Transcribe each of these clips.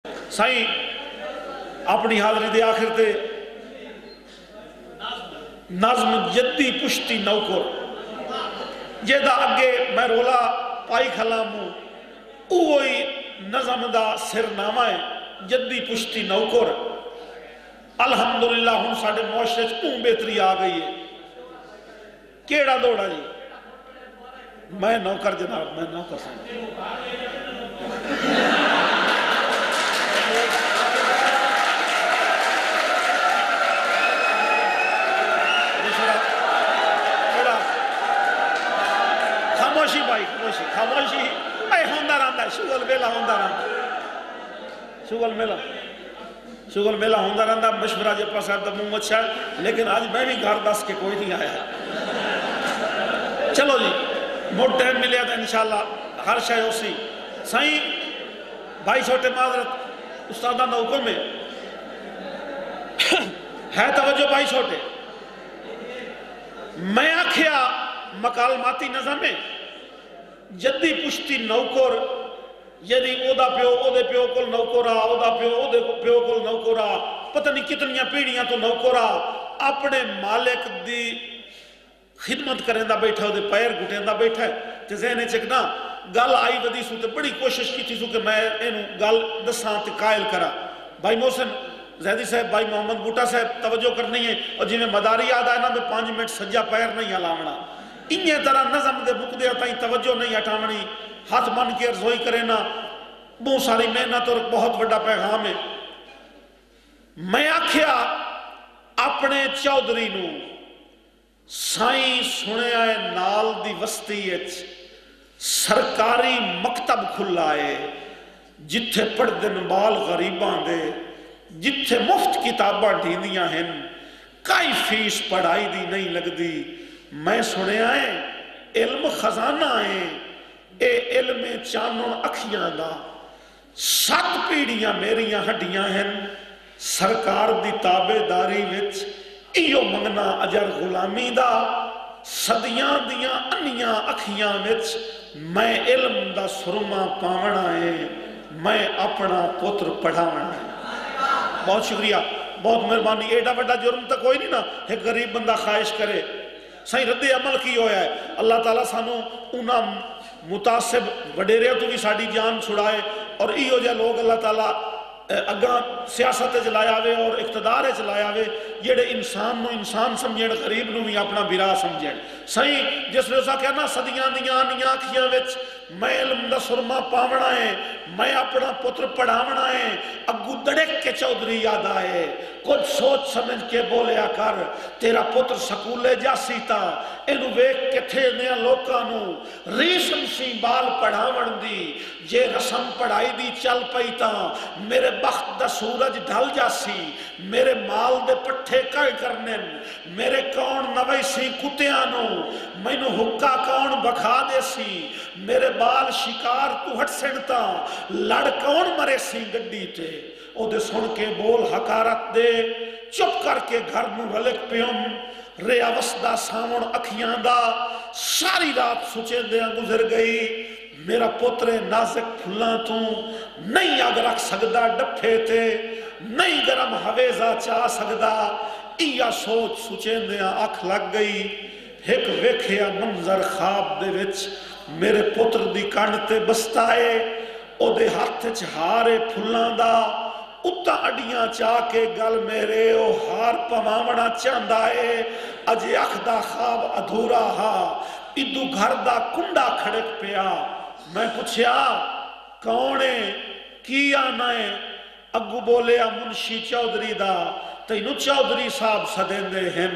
سائیں اپنی حاضری دے آخر تے نظم جدی پشتی نوکر جیدہ اگے میں رولا پائی کھلاموں اوہی نظم دا سرنامہ ہے جدی پشتی نوکر الحمدللہ ہم ساڑھے معاشرے چون بہتری آ گئی ہے کیڑا دوڑا جی میں نوکر جناب میں نوکر سائیں خاموشی بھائی خاموشی اے ہوندہ رہندا ہے شغل میلہ ہوندہ رہندا شغل میلہ ہوندہ رہندا مشورہ جے پاس آتا محمد شاہ لیکن آج میں بھی گھر دس کے کوئی نہیں آیا چلو جی موٹ ٹائم ملے تھا انشاءاللہ ہر شاہ اسی سائیں بھائی چھوٹے معذرت استادہ نوکر میں ہے توجہ بھائی چھوٹے میں آکھیا مکالماتی نظم میں جدی پشتی نوکر یعنی او دا پیو او دے پیو کل نوکرا او دا پیو او دے پیو کل نوکرا پتہ نہیں کتنیاں پیڑیاں تو نوکرا اپنے مالک دی خدمت کریں دا بیٹھا ہو دے پیر گھٹیں دا بیٹھا ہے تے ذہنے چکنا گل آئی ودی سو تے بڑی کوشش کی تھی سو کہ میں انہوں گل دساں تے قائل کرا بھائی محسن زیدی صاحب بھائی محمد بوٹا صاحب توجہ کرنی ہے اور جی میں مداری یاد آئے نا میں 5 منٹ سجا پیر نہیں ہلاونا انہی طرح نظم دے بک دے تائیں توجہ نہیں ہٹاونی ہاتھ من کے ارزوئی کرے نا بہت ساری محنت اور بہت بڑا پیغام ہے میں آکھیا اپنے چودھری نو سائیں سنے آئے نال دی وسطی سرکاری مکتب کھلا ہے جتھے پڑھ دن بال غریبان دے جتھے مفت کتاباں ڈھیندیاں ہیں کئی فیس پڑھائی دی نہیں لگ دی میں سنے آئے علم خزانہ آئے اے علم چانن اکھیاں دا 7 پیڑیاں میریاں ہڈیاں ہیں سرکار دی تابے داری وچ ایو منگنا اجر غلامی دا صدیاں دیاں انیاں اکھیاں وچ میں علم دا سرما پاونا ہے میں اپنا پتر پڑھاونا ہے بہت شکریہ بہت مہربانی ایڈا بڑا جرم تک کوئی نہیں نا ایک غریب بندہ خواہش کرے صحیح رد عمل کی ہویا ہے اللہ تعالیٰ سانو انہا متاثب وڈیرے تو بھی ساڑی جان چھڑائے اور ایو جا لوگ اللہ تعالیٰ اگاں سیاست چلایا ہوئے اور اقتدار چلایا ہوئے جیڑے انسان نو انسان سمجھیں غریب نو بھی اپنا برا سمجھیں صحیح جس نے کہنا صدیاں دیاں نیاں کھیاں وچ میں علم دا سرما پاونا ہے میں اپنا پتر پڑھاونا ہے اگو دڑک کے چودھری یاد آئے کچھ سوچ سمجھ کے بولیا کر تیرا پتر سکولے جا سیتا انو ویک کے تھے نیا لوکانو ریشم سی بال پڑھاون دی جے رسم پڑھائی دی چل پیتا میرے بخت دا سورج ڈھل جاسی میرے مال دے پٹھے کائے کرنے میرے کون نوئی سی کتیانو میں نو حکا کون بکھا دے سی میرے بال شکار تو ہٹ سنتا لڑ کون مرے سی گڈی تے او دے سن کے بول حکارت دے چپ کر کے گھر نو رلک پیوم رے اوسدہ سامن اکھیاں دا ساری رات سچے دیا گزر گئی میرا پتر نازک پھلاں تو نہیں آگ رکھ سکدا ڈپھے تے نہیں گرم حویزہ چاہ سکدا ایا سوچ سچے دیا اکھ لگ گئی ایک ویکھیا منظر خواب دے وچ میرے پتر دی کانڈتے بستائے او دے ہاتھ چھارے پھلاں دا اتا اڈیاں چاہ کے گل میرے او ہار پمامنا چاندائے اجے اکھ دا خواب ادھورا ہا ادو گھر دا کنڈا کھڑک پیا میں پوچھیا کونے کی آنا ہے اگو بولیا منشی چودھری دا تینو چودھری صاحب سدین دے ہیں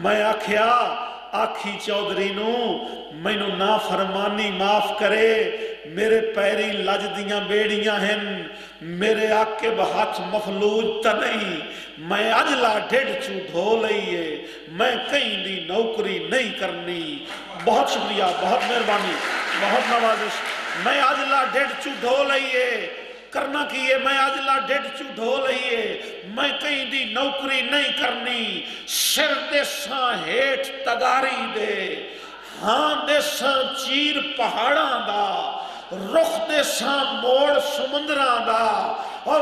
میں آکھیا آکھی چودھری نو میں نو نافرمانی معاف کرے میرے پیری لج دیاں بیڑیاں ہیں میرے آکے بہت مفلوج تا نہیں میں اجلا ڈیڑھ چو دھو لئیے میں کہیں دی نوکری نہیں کرنی بہت شکریہ بہت مہربانی بہت نوازش میں اجلا ڈیڑھ چو دھو لئیے کرنا کیے میں اجلا ڈیڑھ چو دھو لئیے میں کہیں دی نوکری نہیں کرنی سر دے ساں ہیٹ تگاری دے ہاں دے ساں چیر پہاڑاں دا رخ دے ساں موڑ سمندران دا اور